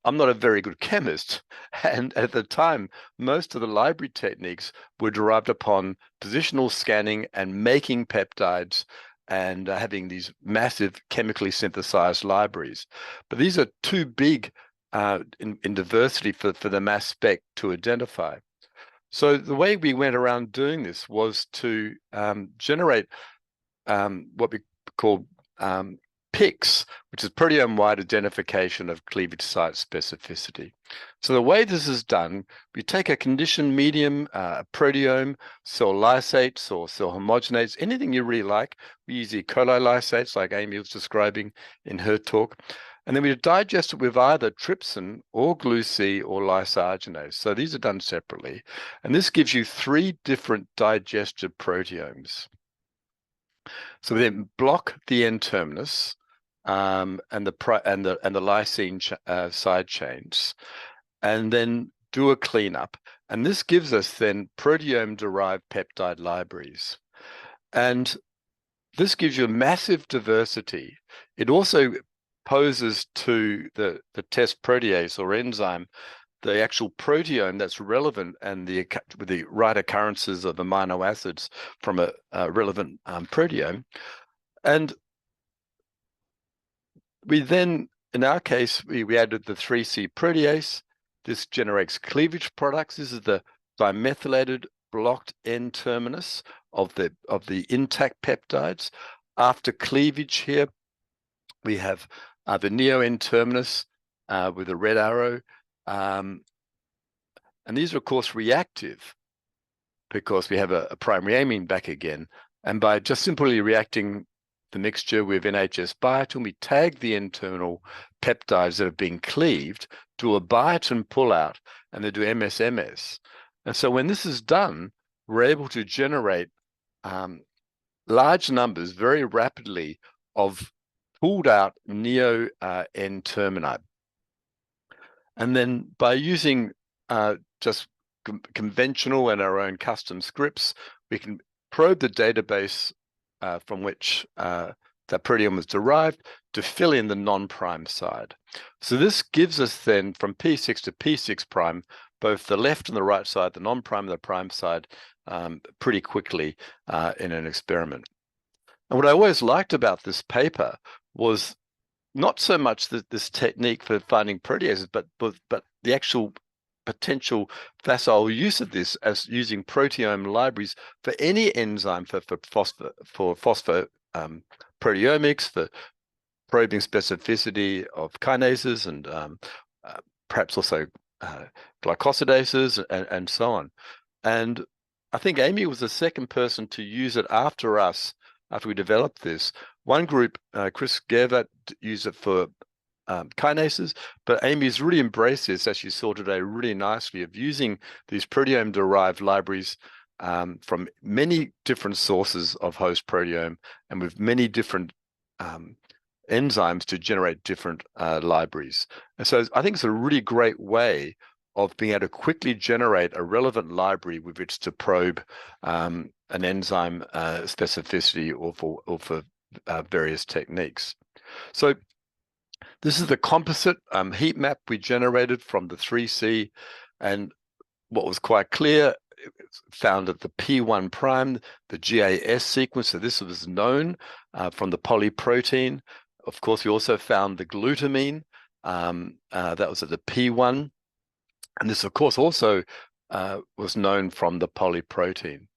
I'm not a very good chemist, and at the time, most of the library techniques were derived upon positional scanning and making peptides and having these massive chemically synthesized libraries. But these are too big in diversity for the mass spec to identify. So the way we went around doing this was to generate what we call PICS, which is proteome-wide identification of cleavage site specificity. So the way this is done, we take a conditioned medium, a proteome, cell lysates or cell homogenates, anything you really like. We use E. coli lysates like Amy was describing in her talk. And then we digest it with either trypsin or gluc or lysogenase. So these are done separately. And this gives you 3 different digested proteomes. So we then block the N-terminus and the lysine side chains, and then do a cleanup. And this gives us then proteome-derived peptide libraries. And this gives you a massive diversity. It also poses to the test protease or enzyme the actual proteome that's relevant and with the right occurrences of amino acids from a relevant proteome. And we then, in our case, we added the 3C protease. This generates cleavage products. This is the dimethylated blocked N-terminus of the intact peptides. After cleavage here, we have the neo-N-terminus with a red arrow. And these are, of course, reactive because we have a primary amine back again. And by just simply reacting the mixture with NHS biotin, we tag the N-terminal peptides that have been cleaved, do a biotin pull-out, and they do MS-MS. And so when this is done, we're able to generate large numbers very rapidly of pulled out neo N-termini. And then by using just conventional and our own custom scripts, we can probe the database from which that proteome was derived to fill in the non-prime side. So this gives us then from P6 to P6 prime, both the left and the right side, the non-prime and the prime side, pretty quickly in an experiment. And what I always liked about this paper was not so much this technique for finding proteases, but the actual potential facile use of this as using proteome libraries for any enzyme for phosphoproteomics, for probing specificity of kinases and perhaps also glycosidases and so on. And I think Amy was the second person to use it after us, after we developed this. One group, Chris Gervat, used it for kinases, but Amy's really embraced this, as you saw today, really nicely, of using these proteome-derived libraries from many different sources of host proteome and with many different enzymes to generate different libraries. And so I think it's a really great way of being able to quickly generate a relevant library with which to probe an enzyme specificity or for various techniques. So this is the composite heat map we generated from the 3C, and what was quite clear, it found that the P1 prime, the GAS sequence, so this was known from the polyprotein. Of course, we also found the glutamine, that was at the P1. And this, of course, also was known from the polyprotein.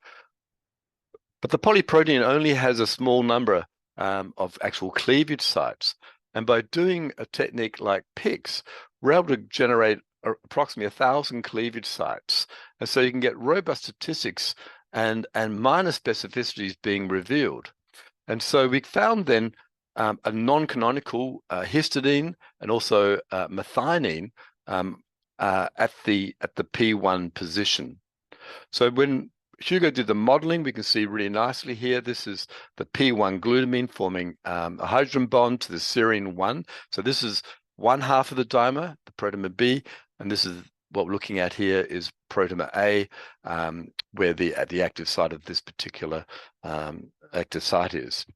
But the polyprotein only has a small number of actual cleavage sites. And by doing a technique like PICS, we're able to generate approximately 1,000 cleavage sites. And so you can get robust statistics and minor specificities being revealed. And so we found then a non-canonical histidine and also methionine at the P1 position. So when Hugo did the modeling, we can see really nicely here, this is the P1 glutamine forming a hydrogen bond to the serine 1. So this is one half of the dimer, the protomer B, and this is what we're looking at here is protomer A, where the active site of this particular active site is.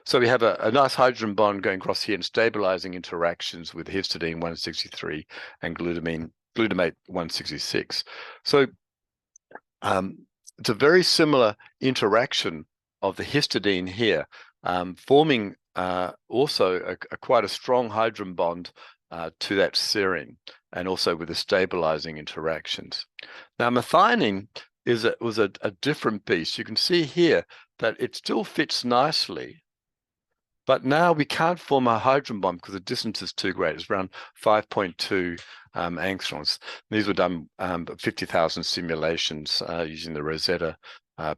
So we have a nice hydrogen bond going across here and stabilizing interactions with histidine 163 and glutamate 166. So it's a very similar interaction of the histidine here, forming also quite a strong hydrogen bond to that serine, and also with the stabilizing interactions. Now, methionine was a different beast. You can see here that it still fits nicely, but now we can't form a hydrogen bond because the distance is too great. It's around 5.2 angstroms. These were done 50,000 simulations using the Rosetta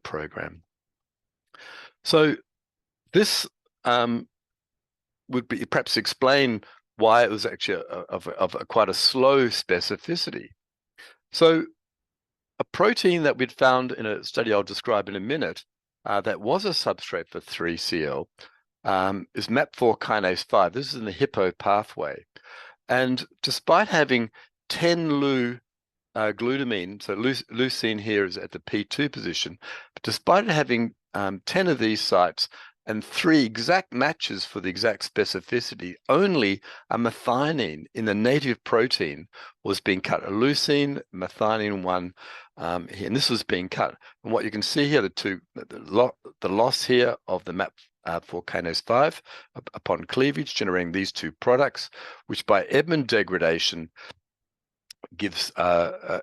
program. So this would be perhaps explain why it was actually quite a slow specificity. So a protein that we'd found in a study I'll describe in a minute that was a substrate for 3CL is MAP4 kinase 5. This is in the HUPO pathway. And despite having 10 Lu glutamine, so leucine here is at the P2 position, but despite it having 10 of these sites and 3 exact matches for the exact specificity, only a methionine in the native protein was being cut. A leucine, methionine 1, here, and this was being cut. And what you can see here, the loss here of the MAP4 kinase 5 upon cleavage, generating these 2 products, which by Edman degradation gives a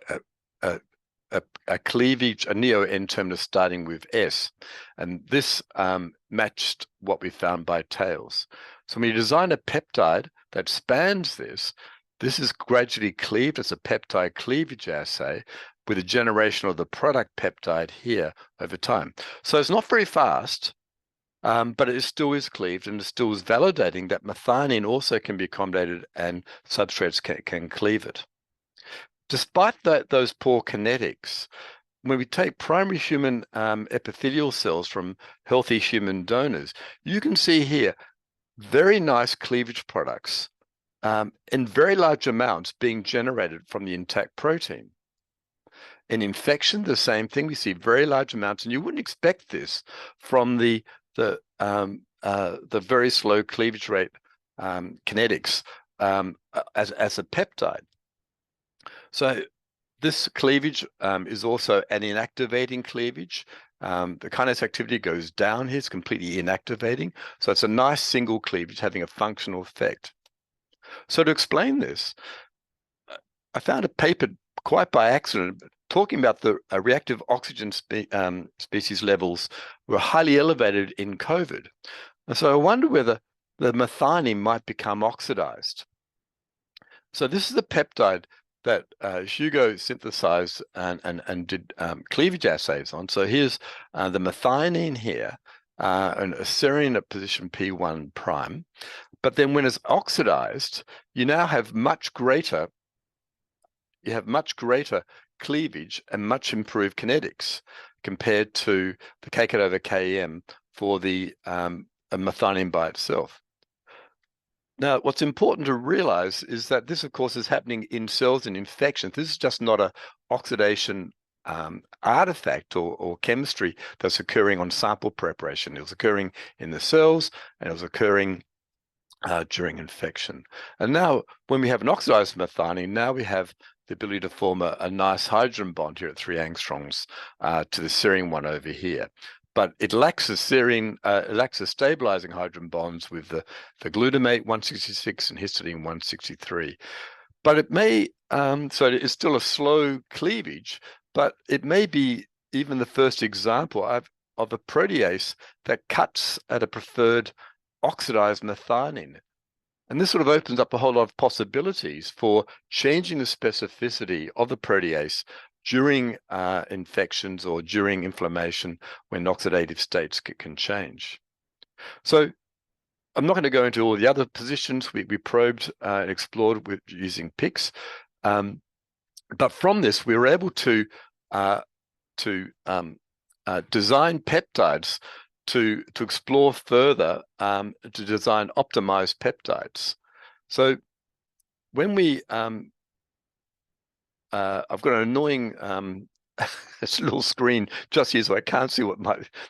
cleavage, a neo-N-terminus starting with S. And this matched what we found by tails. So when you design a peptide that spans this is gradually cleaved as a peptide cleavage assay with a generation of the product peptide here over time. So it's not very fast, but it still is cleaved, and it still is validating that methionine also can be accommodated and substrates can cleave it. Despite those poor kinetics, when we take primary human epithelial cells from healthy human donors, you can see here very nice cleavage products in very large amounts being generated from the intact protein. In infection, the same thing. We see very large amounts, and you wouldn't expect this from the very slow cleavage rate kinetics as a peptide. So this cleavage is also an inactivating cleavage. The kinase activity goes down here, it's completely inactivating. So it's a nice single cleavage having a functional effect. So to explain this, I found a paper quite by accident talking about the reactive oxygen species levels were highly elevated in COVID. And so I wonder whether the methionine might become oxidized. So this is a peptide that Hugo synthesized and did cleavage assays on. So here's the methionine here, and a serine at position P1 prime. But then when it's oxidized, you now have much greater cleavage and much improved kinetics compared to the kcat over Km for the methionine by itself. Now, what's important to realize is that this, of course, is happening in cells and infections. This is just not an oxidation artifact or chemistry that's occurring on sample preparation. It was occurring in the cells, and it was occurring during infection. And now, when we have an oxidized methionine, now we have the ability to form a nice hydrogen bond here at 3 angstroms to the serine one over here. But it lacks a serine, it lacks a stabilizing hydrogen bonds with the glutamate 166 and histidine 163. But it may, so it's still a slow cleavage, but it may be even the first example of a protease that cuts at a preferred oxidized methionine. And this sort of opens up a whole lot of possibilities for changing the specificity of the protease during infections or during inflammation when oxidative states can change. So I'm not going to go into all the other positions we probed and explored with using PICs. But from this, we were able to design peptides to explore further, to design optimized peptides. So when we I've got an annoying little screen just here, so I can't see what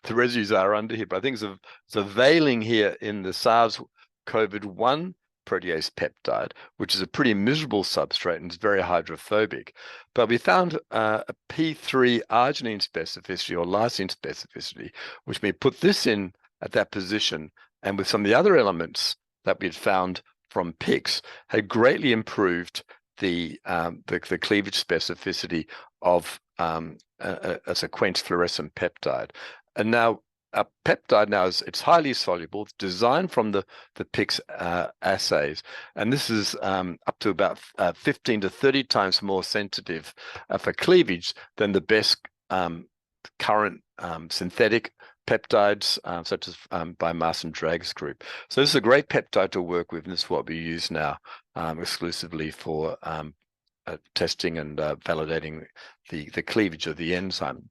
the residues are under here, but I think it's a veiling here in the SARS-CoV-1 protease peptide, which is a pretty miserable substrate and it's very hydrophobic. But we found a P3 arginine specificity or lysine specificity, which we put this in at that position, and with some of the other elements that we'd found from PICs, had greatly improved the cleavage specificity of a sequence fluorescent peptide. And now a peptide now it's highly soluble. It's designed from the PICs assays, and this is up to about 15 to 30 times more sensitive for cleavage than the best current synthetic peptides, such as by Martin Dragg's group. So this is a great peptide to work with, and this is what we use now exclusively for testing and validating the cleavage of the enzyme.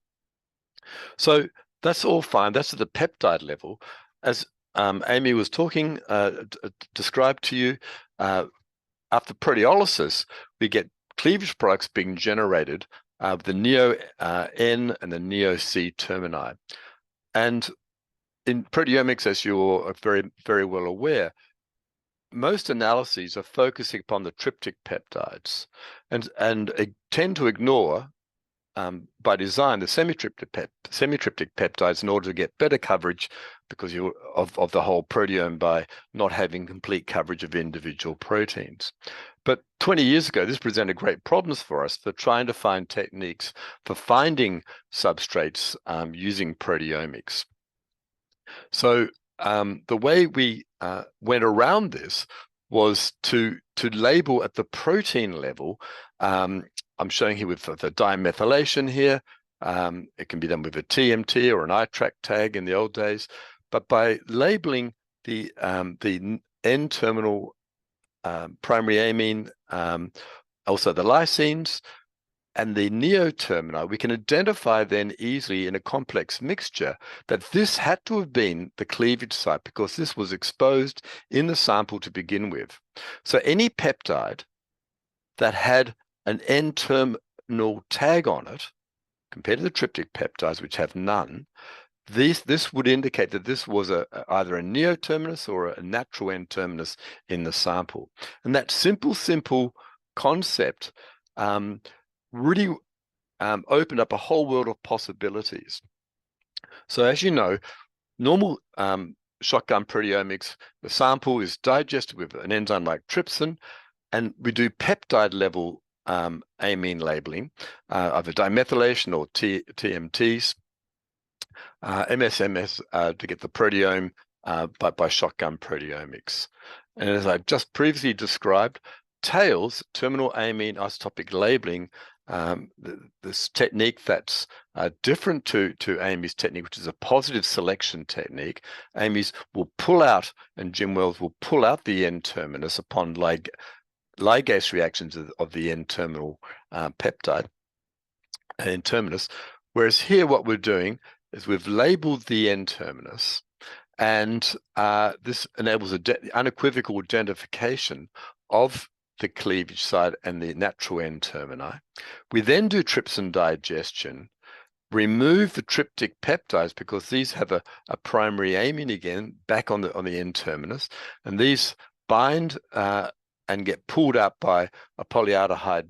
So that's all fine. That's at the peptide level. As Amy was talking, described to you, after proteolysis, we get cleavage products being generated of the neo-N and the neo-C termini. And in proteomics, as you're very, very well aware, most analyses are focusing upon the triptych peptides and tend to ignore, by design, the semi-triptych peptides in order to get better coverage because of the whole proteome by not having complete coverage of individual proteins. But 20 years ago, this presented great problems for us for trying to find techniques for finding substrates using proteomics. So the way we went around this was to label at the protein level. I'm showing here with the dimethylation here. It can be done with a TMT or an ITRAC tag in the old days, but by labeling the N-terminal primary amine, also the lysines, and the neo-termini, we can identify then easily in a complex mixture that this had to have been the cleavage site because this was exposed in the sample to begin with. So any peptide that had an N-terminal tag on it, compared to the triptych peptides, which have none, this would indicate that this was either a neo-terminus or a natural N-terminus in the sample. And that simple concept really opened up a whole world of possibilities. So as you know, normal shotgun proteomics, the sample is digested with an enzyme like trypsin, and we do peptide level amine labeling, either dimethylation or TMTs, MSMS to get the proteome by shotgun proteomics. And as I just previously described, TAILS, terminal amine isotopic labeling, this technique that's different to Amy's technique, which is a positive selection technique. Amy's will pull out, and Jim Wells will pull out the N-terminus upon ligase reactions of the N-terminal peptide, N-terminus. Whereas here what we're doing is we've labeled the N-terminus, and this enables unequivocal identification of the cleavage site and the natural N-termini. We then do trypsin digestion, remove the triptych peptides because these have a primary amine again back on the N-terminus, and these bind and get pulled out by a polyaldehyde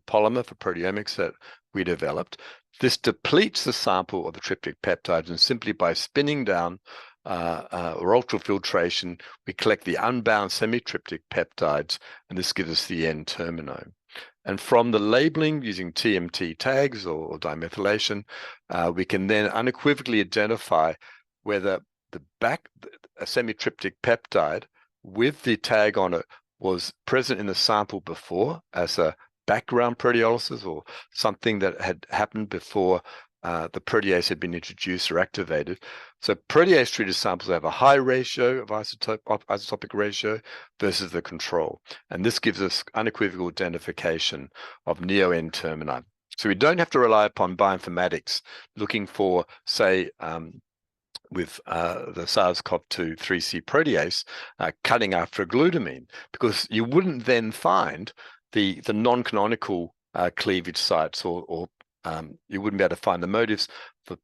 polymer for proteomics that we developed. This depletes the sample of the triptych peptides, and simply by spinning down or ultrafiltration, we collect the unbound semi-triptych peptides, and this gives us the N-terminome. And from the labeling using TMT tags or dimethylation, we can then unequivocally identify whether a semi-triptych peptide with the tag on it was present in the sample before as a background proteolysis or something that had happened before the protease had been introduced or activated. So protease-treated samples have a high ratio of isotopic ratio versus the control. And this gives us unequivocal identification of neo-N-termini. So we don't have to rely upon bioinformatics looking for, say, with the SARS-CoV-2 3C protease cutting after glutamine, because you wouldn't then find the non-canonical cleavage sites or you wouldn't be able to find the motifs for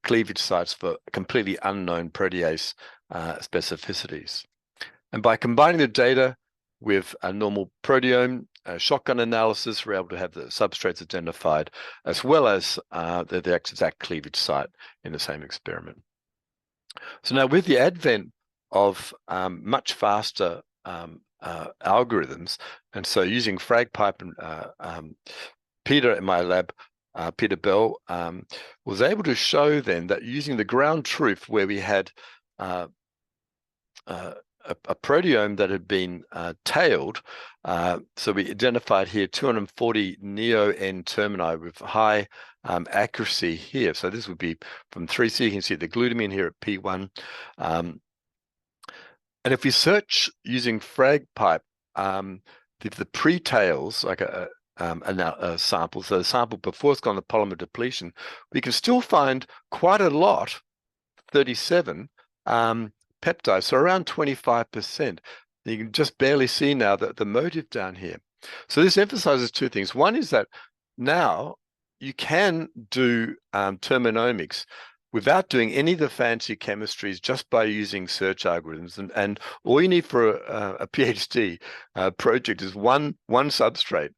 cleavage sites for completely unknown protease specificities. And by combining the data with a normal proteome shotgun analysis, we're able to have the substrates identified as well as the exact cleavage site in the same experiment. So now with the advent of much faster algorithms, and so using FragPipe and Peter in my lab, Peter Bell, was able to show then that using the ground truth where we had a proteome that had been tailed. So we identified here 240 neo-N-termini with high accuracy here. So this would be from 3C. You can see the glutamine here at P1. And if we search using FragPipe, the pre-tails, like a sample, so the sample before it's gone to polymer depletion, we can still find quite a lot, 37, peptides, so around 25%. You can just barely see now the motive down here. So this emphasizes two things. One is that now you can do terminomics without doing any of the fancy chemistries, just by using search algorithms. And all you need for a PhD project is one substrate.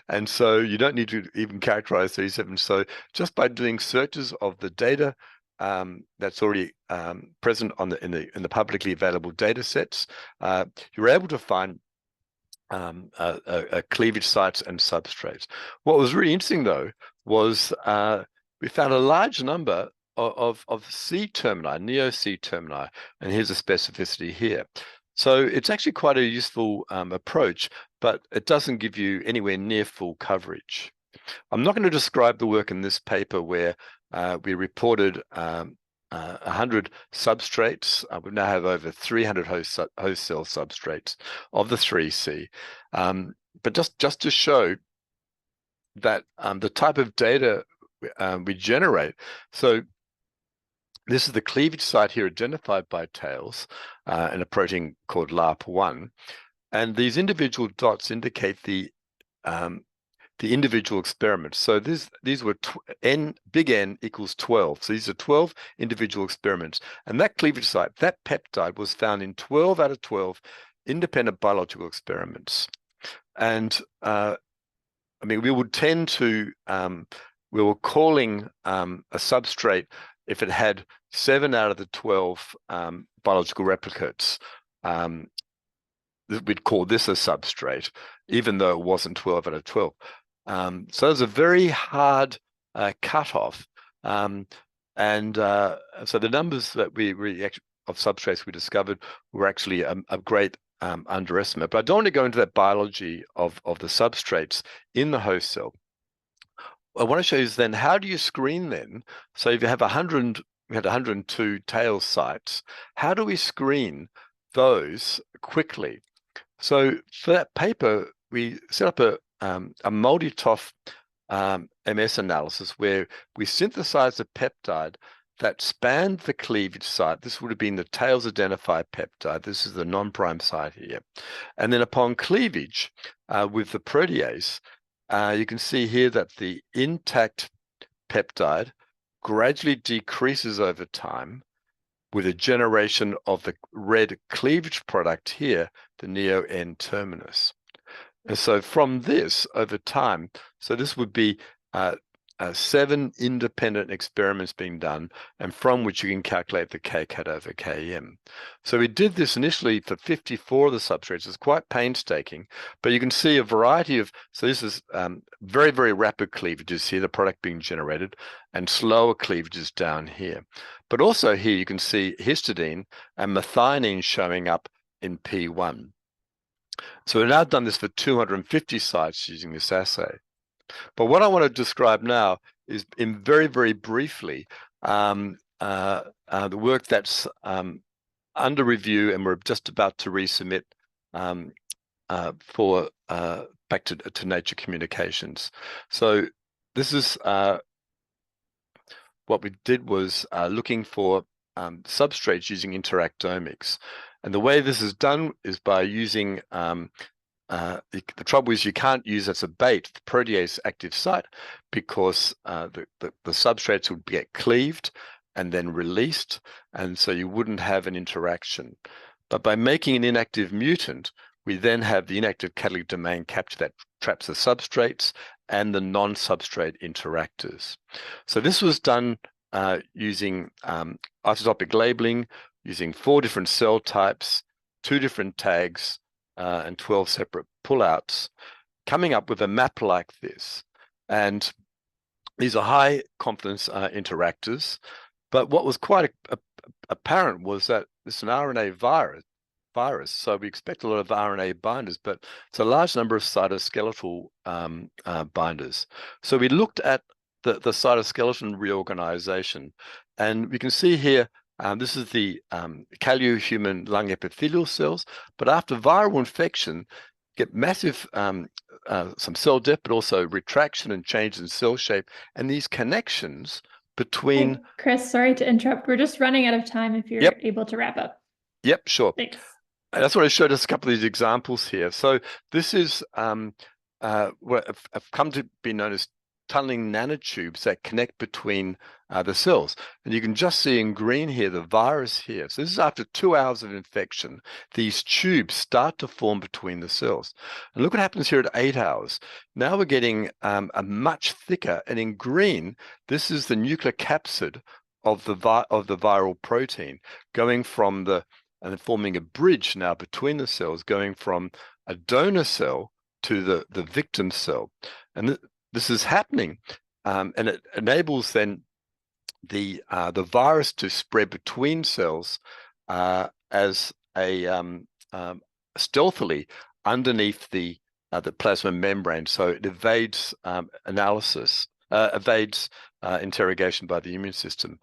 And so you don't need to even characterize 37. So just by doing searches of the data that's already present on in the publicly available data sets, you're able to find cleavage sites and substrates. What was really interesting, though, was we found a large number of C termini, neo-C termini, and here's a specificity here. So it's actually quite a useful approach, but it doesn't give you anywhere near full coverage. I'm not going to describe the work in this paper where we reported 100 substrates. We now have over 300 host cell substrates of the 3C. But just to show that the type of data we generate. So this is the cleavage site here identified by tails in a protein called LARP1. And these individual dots indicate the individual experiments. So these were big N equals 12. So these are 12 individual experiments. And that cleavage site, that peptide, was found in 12 out of 12 independent biological experiments. And I mean, we would tend to, we were calling a substrate if it had 7 out of the 12 biological replicates. We'd call this a substrate, even though it wasn't 12 out of 12. So it was a very hard cutoff. So the numbers that of substrates we discovered were actually a great underestimate. But I don't want to go into that biology of the substrates in the host cell. What I want to show you is then, how do you screen then? So if you have 100, we had 102 tail sites, how do we screen those quickly? So for that paper, we set up a multi-TOF MS analysis where we synthesized a peptide that spanned the cleavage site. This would have been the tails identified peptide. This is the non-prime site here. And then upon cleavage with the protease, you can see here that the intact peptide gradually decreases over time with a generation of the red cleavage product here, the neo-N terminus. And so from this, over time, so this would be 7 independent experiments being done, and from which you can calculate the Kcat over Km. So we did this initially for 54 of the substrates. It's quite painstaking, but you can see a variety of, so this is very, very rapid cleavages here, the product being generated, and slower cleavages down here. But also here you can see histidine and methionine showing up in P1. So we've now done this for 250 sites using this assay. But what I want to describe now is, in very, very briefly, the work that's under review, and we're just about to resubmit for back to Nature Communications. So this is what we did was looking for substrates using interactomics. And the way this is done is by using the trouble is you can't use as a bait the protease active site, because the substrates would get cleaved and then released, and so you wouldn't have an interaction. But by making an inactive mutant, we then have the inactive catalytic domain capture that traps the substrates and the non-substrate interactors. So this was done using isotopic labeling, using 4 different cell types, 2 different tags, and 12 separate pullouts, coming up with a map like this. And these are high confidence interactors. But what was quite apparent was that this is an RNA virus, virus. So we expect a lot of RNA binders, but it's a large number of cytoskeletal binders. So we looked at the cytoskeleton reorganization, and we can see here, this is the human lung epithelial cells, but after viral infection, get massive some cell death, but also retraction and change in cell shape, and these connections between. Hey, Chris, sorry to interrupt. We're just running out of time if you're able to wrap up. Yep, sure. Thanks. I just want to show just a couple of these examples here. So this is what have come to be known as tunneling nanotubes that connect between the cells. And you can just see in green here, the virus here. So this is after 2 hours of infection. These tubes start to form between the cells. And look what happens here at 8 hours. Now we're getting a much thicker, and in green, this is the nucleocapsid of the viral protein going from and forming a bridge now between the cells, going from a donor cell to the victim cell. And this is happening, and it enables then the virus to spread between cells as a stealthily underneath the plasma membrane. So it evades interrogation by the immune system.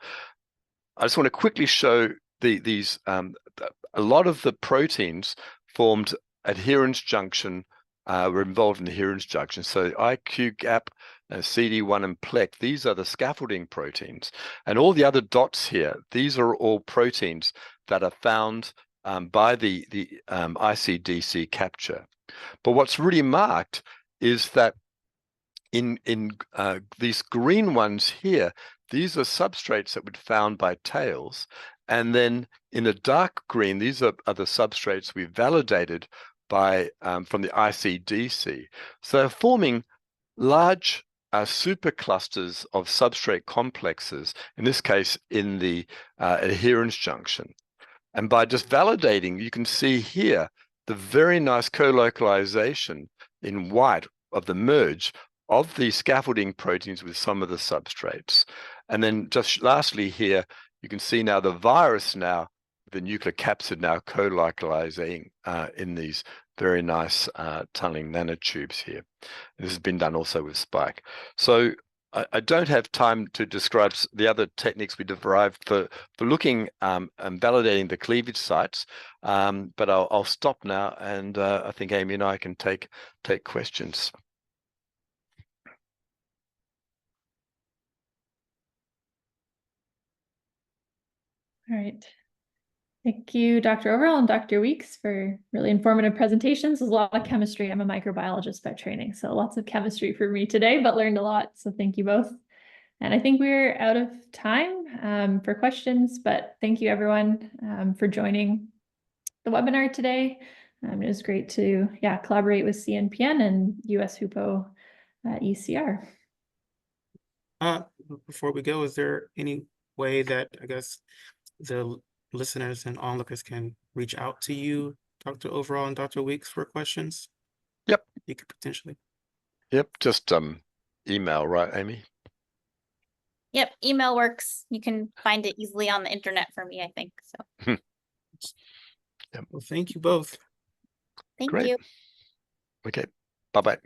I just want to quickly show these a lot of the proteins formed adherence junction, were involved in the adherence junction. So IQ gap, CD1 and PLEC, these are the scaffolding proteins. And all the other dots here, these are all proteins that are found by the ICDC capture. But what's really marked is that in these green ones here, these are substrates that were found by tails. And then in the dark green, these are the substrates we validated by from the ICDC. So they're forming large superclusters of substrate complexes, in this case in the adherence junction. And by just validating, you can see here the very nice co-localization in white of the merge of the scaffolding proteins with some of the substrates. And then just lastly here, you can see now the virus now, the nucleocapsid now co-localizing in these very nice tunneling nanotubes here. This has been done also with Spike. So I don't have time to describe the other techniques we derived for looking and validating the cleavage sites, but I'll stop now, and I think Amy and I can take questions. All right. Thank you, Dr. Overall and Dr. Weeks, for really informative presentations. There's a lot of chemistry. I'm a microbiologist by training, so lots of chemistry for me today, but learned a lot. So thank you both. And I think we're out of time for questions, but thank you everyone for joining the webinar today. It was great to collaborate with CNPN and US HUPO ECR. Before we go, is there any way that I guess the listeners and onlookers can reach out to you, Dr. Overall and Dr. Weeks, for questions? Yep. You could potentially. Yep, just email, right, Amy? Yep, email works. You can find it easily on the internet for me, I think. So Well, thank you both. thank Great. you. Okay, bye-bye.